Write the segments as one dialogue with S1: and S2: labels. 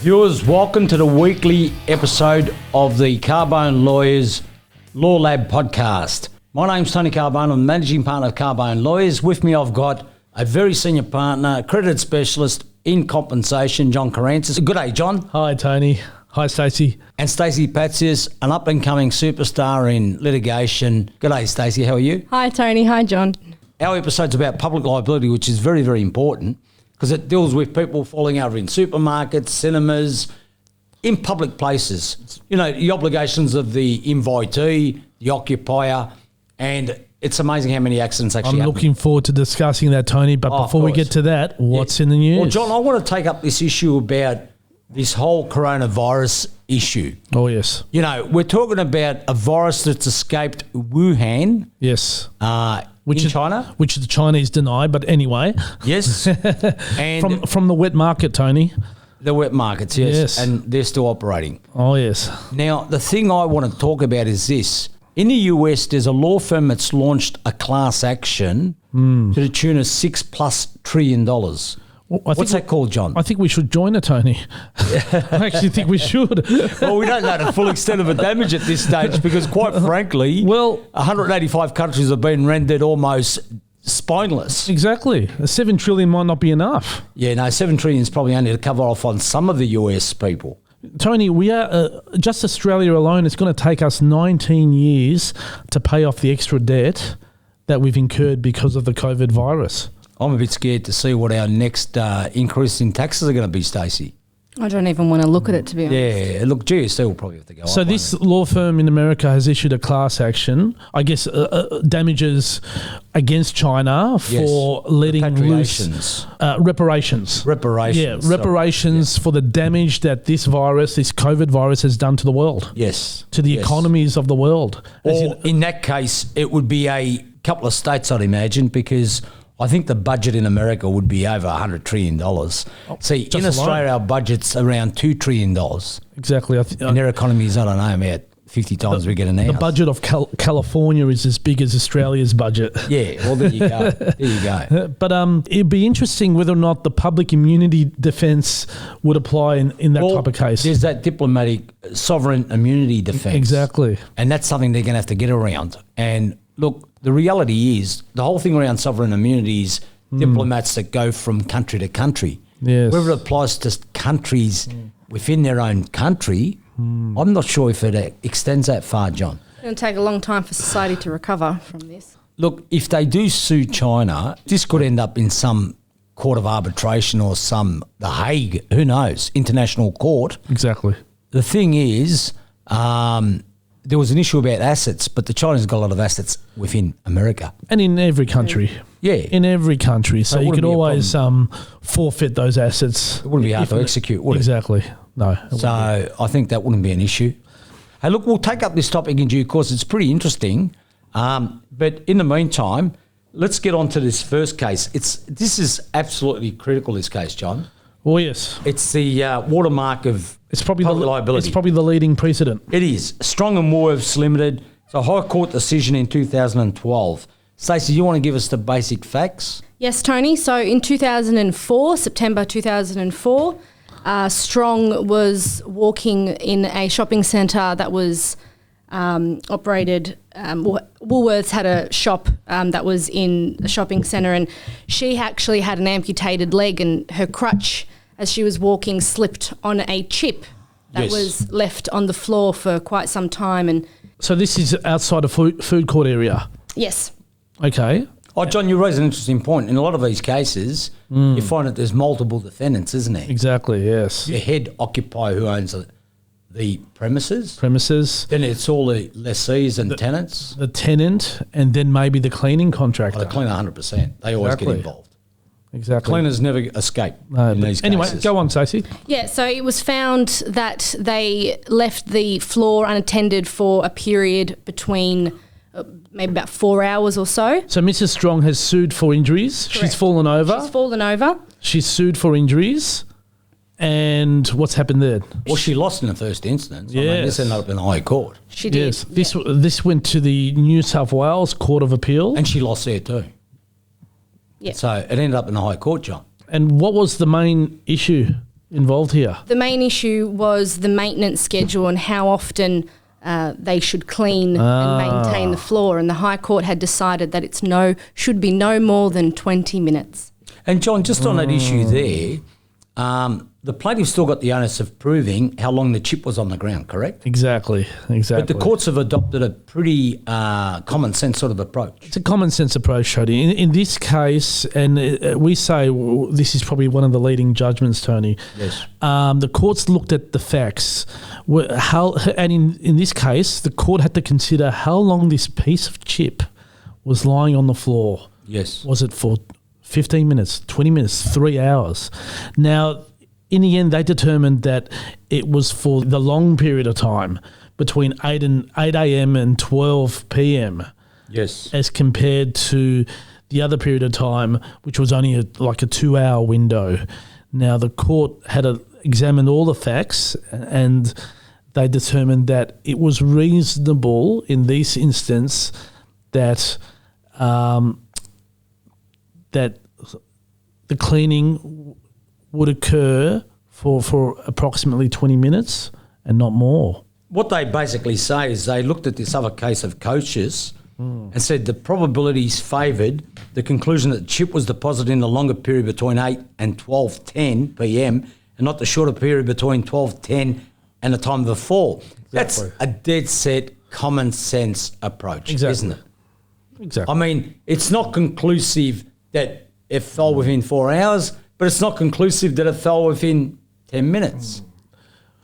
S1: Viewers, welcome to the weekly episode of the Carbone Lawyers Law Lab podcast. My name's Tony Carbone. I'm the managing partner of Carbone Lawyers. With me, I've got a very senior partner, accredited specialist in compensation, John Carantis. Good day, John.
S2: Hi, Tony. Hi, Stacey.
S1: And Stacey Patsias, an up-and-coming superstar in litigation. Good day, Stacey. How are you?
S3: Hi, Tony. Hi, John.
S1: Our episode's about public liability, which is very, very important because it deals with people falling over in supermarkets, cinemas, in public places. You know, the obligations of the invitee, the occupier, and it's amazing how many accidents actually happen.
S2: I'm looking forward to discussing that, Tony, but before we get to that, what's in the news?
S1: Well, John, I want to take up this issue about this whole coronavirus issue.
S2: Oh, yes.
S1: You know, we're talking about a virus that's escaped Wuhan.
S2: Yes.
S1: In China.
S2: Which the Chinese deny, but anyway.
S1: Yes. And
S2: from the wet market, Tony.
S1: The wet markets, yes. And they're still operating.
S2: Oh, yes.
S1: Now, the thing I want to talk about is this. In the US, there's a law firm that's launched a class action to the tune of $6+ trillion.
S2: Well,
S1: What's that called, John?
S2: I think we should join it, Tony. I actually think we should.
S1: Well, we don't know the full extent of the damage at this stage because, quite frankly, 185 countries have been rendered almost spineless.
S2: Exactly. $7 trillion might not be enough.
S1: Yeah, no, $7 trillion is probably only to cover off on some of the US people.
S2: Tony, we are just Australia alone. It's going to take us 19 years to pay off the extra debt that we've incurred because of the COVID virus.
S1: I'm a bit scared to see what our next increase in taxes are going to be, Stacey.
S3: I don't even want to look at it, to be honest.
S1: Yeah, look, GST will probably have to go up.
S2: So this law firm in America has issued a class action, I guess, damages against China for letting loose reparations.
S1: Reparations.
S2: Yeah, reparations for the damage that this COVID virus has done to the world.
S1: Yes.
S2: To the economies of the world.
S1: Or in that case, it would be a couple of states, I'd imagine, because I think the budget in America would be over $100 trillion. See, in Australia, our budget's around $2 trillion.
S2: Exactly.
S1: And their economy is, I don't know, about 50 times we get an house.
S2: The budget of California is as big as Australia's budget.
S1: Yeah, well, there you go. There you go.
S2: But it'd be interesting whether or not the public immunity defence would apply in that type of case.
S1: There's that diplomatic sovereign immunity defence.
S2: Exactly.
S1: And that's something they're going to have to get around. And look, the reality is the whole thing around sovereign immunity is diplomats that go from country to country.
S2: Yes.
S1: Whether it applies to countries within their own country, I'm not sure if it extends that far, John.
S3: It's going to take a long time for society to recover from this.
S1: Look, if they do sue China, this could end up in some court of arbitration or The Hague, who knows, international court.
S2: Exactly.
S1: The thing is, there was an issue about assets, but the Chinese got a lot of assets within America. And
S2: in every country.
S1: Yeah.
S2: In every country. So you could always forfeit those assets.
S1: It wouldn't be hard to execute, would it?
S2: Exactly. No.
S1: So I think that wouldn't be an issue. Hey, look, we'll take up this topic in due course. It's pretty interesting. But in the meantime, let's get on to this first case. This is absolutely critical, this case, John.
S2: Oh, yes.
S1: It's the watermark of public liability.
S2: It's probably the leading precedent.
S1: It is. Strong and Woolworths Limited. It's a High Court decision in 2012. Stacey, you want to give us the basic facts?
S3: Yes, Tony. So in 2004, September 2004, Strong was walking in a shopping centre that was operated. Woolworths had a shop that was in a shopping centre, and she actually had an amputated leg, and her crutch, as she was walking, slipped on a chip that was left on the floor for quite some time. And
S2: so this is outside a food court area?
S3: Yes.
S2: Okay.
S1: Oh, John, you raise an interesting point. In a lot of these cases, you find that there's multiple defendants, isn't there?
S2: Exactly, yes.
S1: The head occupier who owns the premises.
S2: Then
S1: it's all the lessees and tenants.
S2: The tenant, and then maybe the cleaning contractor.
S1: The cleaner, 100%. They always get involved.
S2: Exactly.
S1: Cleaners never escape in these
S2: anyway,
S1: cases.
S2: Go on, Stacey.
S3: Yeah, so it was found that they left the floor unattended for a period between maybe about 4 hours or so.
S2: So Mrs. Strong has sued for injuries.
S3: Correct.
S2: She's fallen over. She's sued for injuries. And what's happened there?
S1: Well, she lost in the first instance.
S2: Yes.
S1: I mean, this ended up in the High Court.
S3: She did.
S2: Yes. This went to the New South Wales Court of Appeal.
S1: And she lost there too.
S3: Yeah.
S1: So it ended up in the High Court, John.
S2: And what was the main issue? involved here?
S3: The main issue was the maintenance schedule and how often they should clean and maintain the floor. And the High Court had decided that should be no more than 20 minutes.
S1: And John, just on that issue there, the plaintiff still got the onus of proving how long the chip was on the ground, correct?
S2: Exactly.
S1: But the courts have adopted a pretty common sense sort of approach.
S2: It's a common sense approach, Tony. In this case, and we say this is probably one of the leading judgments, Tony.
S1: Yes.
S2: The courts looked at the facts. And in this case, the court had to consider how long this piece of chip was lying on the floor.
S1: Yes.
S2: Was it for 15 minutes, 20 minutes, 3 hours? Now, in the end, they determined that it was for the long period of time between 8 a.m. and 12 p.m.
S1: Yes.
S2: As compared to the other period of time, which was only like a 2-hour window. Now, the court had examined all the facts and they determined that it was reasonable in this instance that that the cleaning would occur for approximately 20 minutes and not more.
S1: What they basically say is they looked at this other case of coaches and said the probabilities favoured the conclusion that the chip was deposited in a longer period between 8 and 12:10 p.m. and not the shorter period between 12:10 and the time of the fall. Exactly. That's a dead set common sense approach, isn't it?
S2: Exactly.
S1: I mean, it's not conclusive that it fell within 4 hours, but it's not conclusive that it fell within 10 minutes.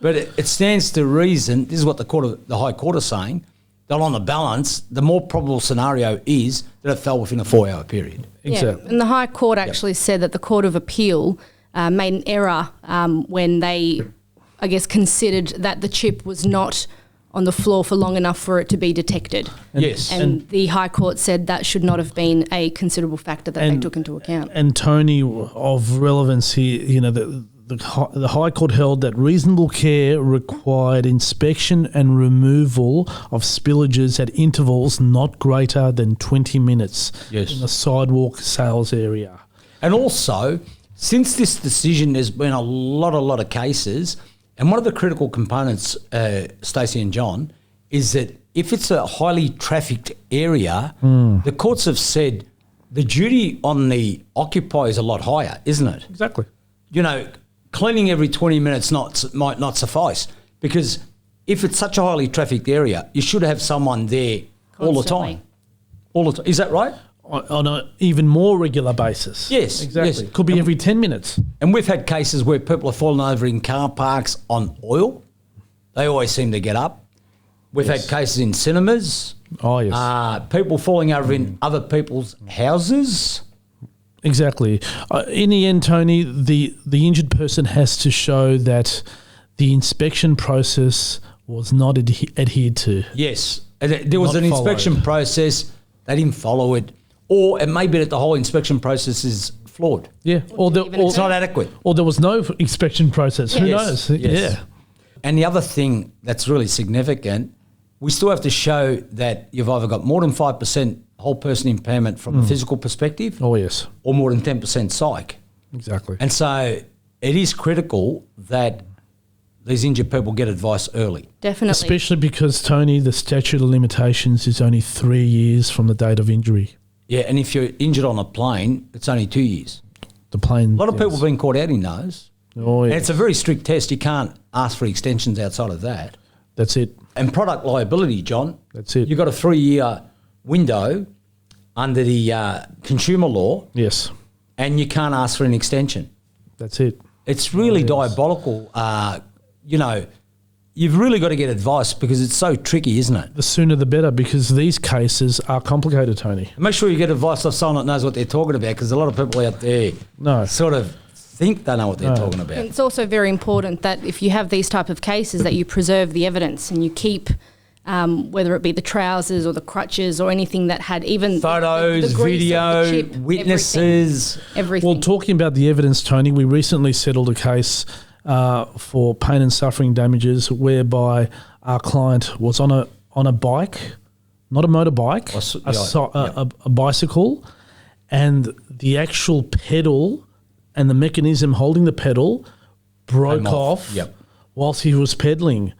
S1: But it stands to reason, this is what the High Court is saying, that on the balance, the more probable scenario is that it fell within a 4-hour period.
S2: Exactly.
S3: Yeah. And the High Court actually said that the Court of Appeal made an error when they, I guess, considered that the chip was not on the floor for long enough for it to be detected.
S1: Yes.
S3: And the High Court said that should not have been a considerable factor that they took into account.
S2: And Tony, of relevance here, you know, the High Court held that reasonable care required inspection and removal of spillages at intervals not greater than 20 minutes in the sidewalk sales area.
S1: And also, since this decision, there's been a lot of cases, and one of the critical components, Stacey and John, is that if it's a highly trafficked area, the courts have said the duty on the occupier is a lot higher, isn't it?
S2: Exactly.
S1: You know, cleaning every 20 minutes might not suffice, because if it's such a highly trafficked area, you should have someone there all the time. Is that right?
S2: On an even more regular basis.
S1: Yes.
S2: Exactly.
S1: Yes.
S2: Could be every 10 minutes.
S1: And we've had cases where people are falling over in car parks on oil. They always seem to get up. We've had cases in cinemas.
S2: Oh, yes.
S1: People falling over in other people's houses.
S2: Exactly. In the end, Tony, the injured person has to show that the inspection process was not adhered to.
S1: Yes. There was an inspection process. They didn't follow it. Or it may be that the whole inspection process is flawed.
S2: Yeah. Or
S1: it's not adequate.
S2: Or there was no inspection process. Who knows?
S1: Yes.
S2: Yeah.
S1: And the other thing that's really significant, we still have to show that you've either got more than 5% whole person impairment from a physical perspective.
S2: Oh, yes.
S1: Or more than 10% psych.
S2: Exactly.
S1: And so it is critical that these injured people get advice early.
S3: Definitely.
S2: Especially because, Tony, the statute of limitations is only 3 years from the date of injury.
S1: Yeah, and if you're injured on a plane, it's only 2 years.
S2: The plane.
S1: A lot of people have been caught out in those.
S2: Oh, yes.
S1: And it's a very strict test. You can't ask for extensions outside of that.
S2: That's it.
S1: And product liability, John.
S2: That's it.
S1: You've got a 3-year window under the consumer law.
S2: Yes.
S1: And you can't ask for an extension.
S2: That's it.
S1: It's really diabolical. You know, you've really got to get advice because it's so tricky, isn't it?
S2: The sooner the better, because these cases are complicated, Tony.
S1: Make sure you get advice off someone that knows what they're talking about, because a lot of people out there sort of think they know what they're talking about.
S3: And it's also very important that if you have these type of cases that you preserve the evidence and you keep, whether it be the trousers or the crutches or anything that had even
S1: photos,
S3: the grease
S1: video,
S3: of the chip,
S1: witnesses.
S3: Everything.
S2: Well, talking about the evidence, Tony, we recently settled a case for pain and suffering damages whereby our client was on a bike, not a motorbike, a bicycle, and the actual pedal and the mechanism holding the pedal broke
S1: Came off.
S2: off
S1: Yep.
S2: whilst he was pedaling.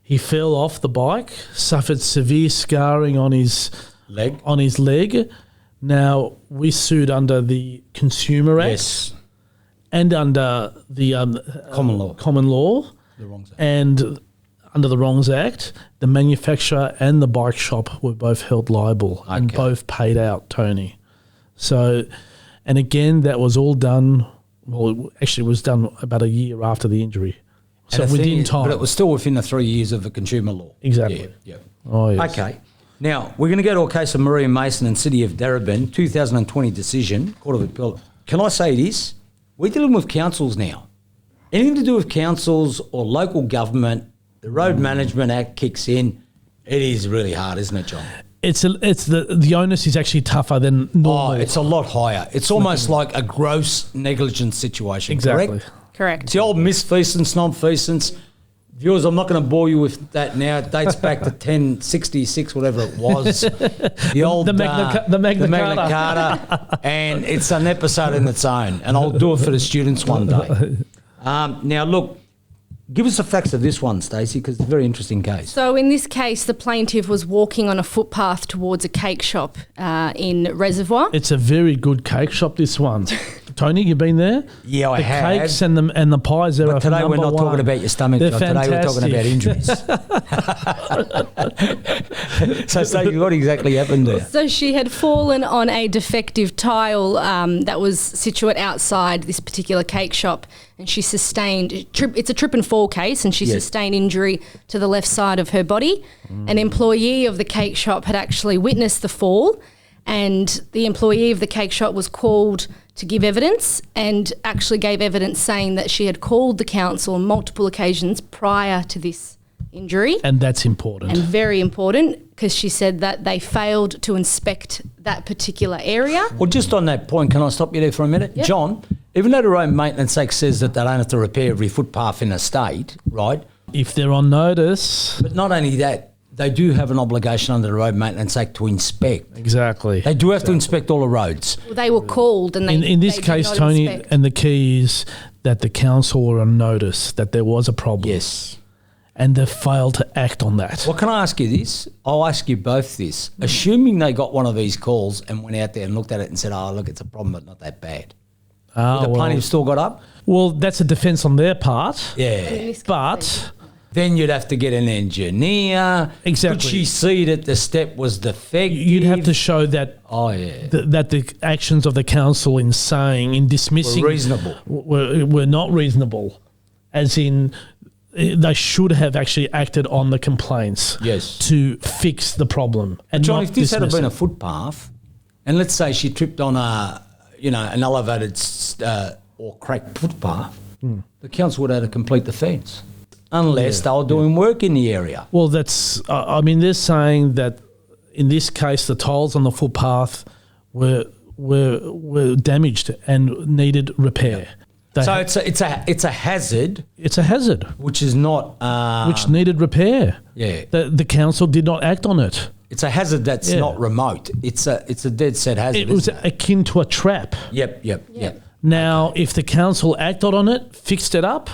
S2: He fell off the bike, suffered severe scarring on his leg. Now, we sued under the Consumer Act
S1: Yes.
S2: and under the common law,
S1: The wrong side.
S2: and under the Wrongs Act, the manufacturer and the bike shop were both held liable and
S1: Okay.
S2: both paid out, Tony. So, and again, that was all done. Well, actually, it was done about a year after the injury. So
S1: And the thing
S2: within
S1: is-
S2: time.
S1: But it was still within the 3 years of the consumer law.
S2: Exactly.
S1: Yeah.
S2: Oh, yes.
S1: Okay. Now, we're going to go to a case of Maria Mason and City of Darebin, 2020 decision, Court of Appeal. Can I say this? We're dealing with councils now. Anything to do with councils or local government, the Road Management Act kicks in. It is really hard, isn't it, John?
S2: It's the onus is actually tougher than normal.
S1: Oh, it's a lot higher. It's almost like a gross negligence situation,
S2: exactly.
S1: correct?
S3: Correct.
S1: It's the old misfeasance, non-feasance. Viewers, I'm not going to bore you with that now. It dates back to 1066, whatever it was. The old
S2: The Magna
S1: Carta. And it's an episode in its own. And I'll do it for the students one day. Now, look, give us the facts of this one, Stacey, because it's a very interesting case.
S3: So in this case, the plaintiff was walking on a footpath towards a cake shop in Reservoir.
S2: It's a very good cake shop, this one. Tony, you been there?
S1: Yeah, I have.
S2: The cakes and the pies there
S1: But
S2: are
S1: today we're not
S2: number
S1: talking
S2: one.
S1: about your stomach,
S2: They're
S1: John. Today we're talking about injuries. So, Stacey, what exactly happened there?
S3: So she had fallen on a defective tile that was situate outside this particular cake shop, and she sustained it's a trip and fall case, and she
S1: Yes.
S3: sustained injury to the left side of her body. An employee of the cake shop had actually witnessed the fall, and the employee of the cake shop was called to give evidence, and actually gave evidence saying that she had called the council on multiple occasions prior to this injury.
S2: And that's important.
S3: And very important, because she said that they failed to inspect that particular area.
S1: Well, just on that point, can I stop you there for a minute?
S3: Yep.
S1: John, even though the Road Maintenance Act says that they don't have to repair every footpath in a state, right?
S2: If they're on notice,
S1: But not only that, they do have an obligation under the Road Maintenance Act to inspect.
S2: exactly.
S1: They do have to inspect all the roads.
S3: Well, they were called, and they
S2: In this
S3: they did
S2: case,
S3: not
S2: Tony,
S3: inspect.
S2: and the key is that the council were on notice that there was a problem.
S1: Yes.
S2: And they failed to act on that.
S1: Well, can I ask you this? I'll ask you both this. Assuming they got one of these calls and went out there and looked at it and said, oh, look, it's a problem, but not that bad.
S2: Ah,
S1: The plaintiff still got up?
S2: well, that's a defence on their part.
S1: Yeah.
S3: In this case,
S2: But
S1: Then you'd have to get an engineer.
S2: Exactly.
S1: Could she see that the step was defective?
S2: you'd have to show that
S1: Oh, yeah.
S2: that the actions of the council in dismissing
S1: Were reasonable.
S2: were not reasonable, as in they should have actually acted on the complaints
S1: Yes.
S2: to fix the problem. And
S1: John,
S2: not
S1: if this had
S2: dismiss
S1: been
S2: it.
S1: a footpath, and let's say she tripped on an elevated or cracked footpath, the council would have to complete the fence, unless they were doing work in the area.
S2: Well, that's. I mean, they're saying that in this case, the tiles on the footpath were damaged and needed repair. They
S1: So
S2: ha-
S1: it's a hazard,
S2: it's a hazard
S1: which is not
S2: which needed repair.
S1: yeah.
S2: The council did not act on it.
S1: It's a hazard that's
S2: Yeah.
S1: not remote. It's a dead set hazard.
S2: It was
S1: isn't it?
S2: akin to a trap.
S1: Yep.
S2: Now, if the council acted on it, fixed it up,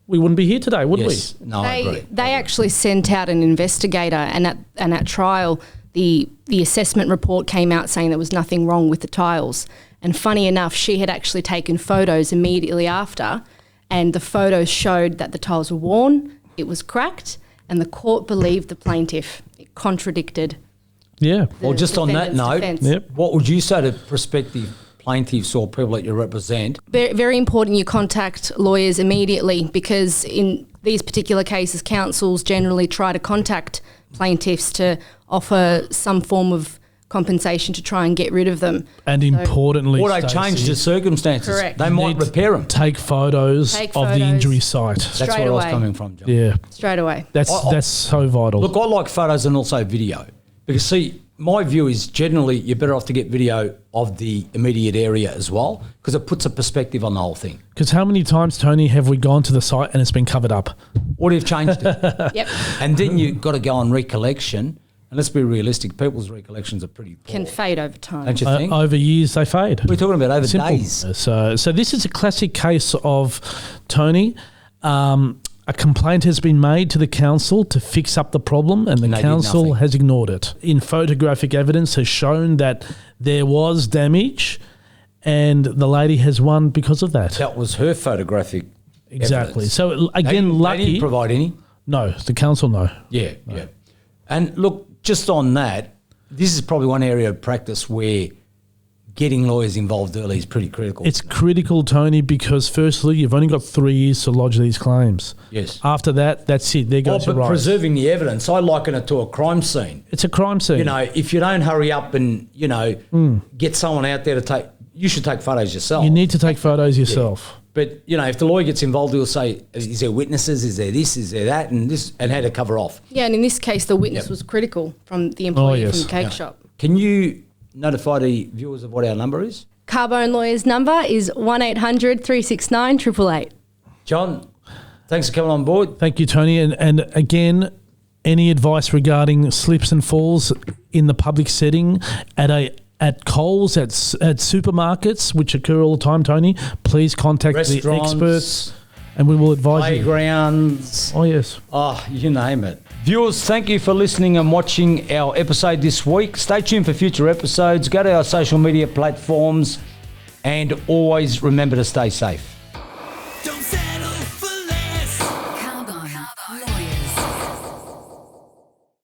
S2: we wouldn't be here today, would
S1: Yes. No, I agree.
S3: They actually sent out an investigator, and at trial, the assessment report came out saying there was nothing wrong with the tiles. And funny enough, she had actually taken photos immediately after, and the photos showed that the tiles were worn, it was cracked, and the court believed the plaintiff. It contradicted.
S2: Yeah.
S1: Well, just on that
S3: defendant's
S1: note,
S3: defence.
S2: Yep.
S1: what would you say to prospective plaintiffs or people that you represent?
S3: Very, very important you contact lawyers immediately, because in these particular cases, councils generally try to contact plaintiffs to offer some form of compensation to try and get rid of them.
S2: And importantly,
S1: Or they
S2: Stacey,
S1: change the circumstances.
S3: Correct.
S1: They might
S2: need
S1: repair them.
S2: take photos
S3: Take
S2: of the
S3: photos.
S2: injury site.
S1: That's
S3: Straight
S1: where I was
S3: away.
S1: coming from, John.
S2: Yeah.
S3: Straight away.
S2: That's so vital.
S1: Look, I like photos and also video. Because, see, my view is generally you're better off to get video of the immediate area as well, because it puts a perspective on the whole thing.
S2: Because how many times, Tony, have we gone to the site and it's been covered up?
S1: Or you've changed it.
S3: Yep.
S1: And then you've got to go on recollection. And let's be realistic, people's recollections are pretty poor.
S3: Can fade over time.
S1: Don't you think?
S2: Over years, they fade.
S1: We're talking about over
S2: Simple.
S1: days.
S2: So this is a classic case of, Tony, a complaint has been made to the council to fix up the problem, and the
S1: they did
S2: council
S1: nothing.
S2: has ignored it. In photographic evidence has shown that there was damage, and the lady has won because of that.
S1: That was her photographic
S2: Exactly.
S1: evidence.
S2: So
S1: They
S2: again,
S1: didn't
S2: lucky.
S1: provide any.
S2: No, the council no.
S1: Yeah. And look, just on that, this is probably one area of practice where getting lawyers involved early is pretty critical.
S2: It's critical, Tony, because firstly, you've only got 3 years to lodge these claims.
S1: Yes.
S2: After that, that's it. There goes
S1: but
S2: your rights.
S1: preserving the evidence, I liken it to a crime scene.
S2: It's a crime scene.
S1: You know, if you don't hurry up and, get someone out there to take, you should take photos yourself.
S2: You need to take photos yourself.
S1: But, if the lawyer gets involved, he'll say, is there witnesses? Is there this? Is there that? And this, and how to cover off.
S3: Yeah, and in this case, the witness was critical from the employee
S2: yes.
S3: from the cake shop.
S1: Can you notify the viewers of what our number is?
S3: Carbone Lawyers number is 1800 369 888.
S1: John, thanks for coming on board.
S2: Thank you, Tony. And again, any advice regarding slips and falls in the public setting at Coles, at supermarkets, which occur all the time, Tony, please contact the
S1: Restaurants,
S2: experts and we will advise you.
S1: playgrounds.
S2: Oh, yes.
S1: Oh, you name it. Viewers, thank you for listening and watching our episode this week. Stay tuned for future episodes. Go to our social media platforms and always remember to stay safe.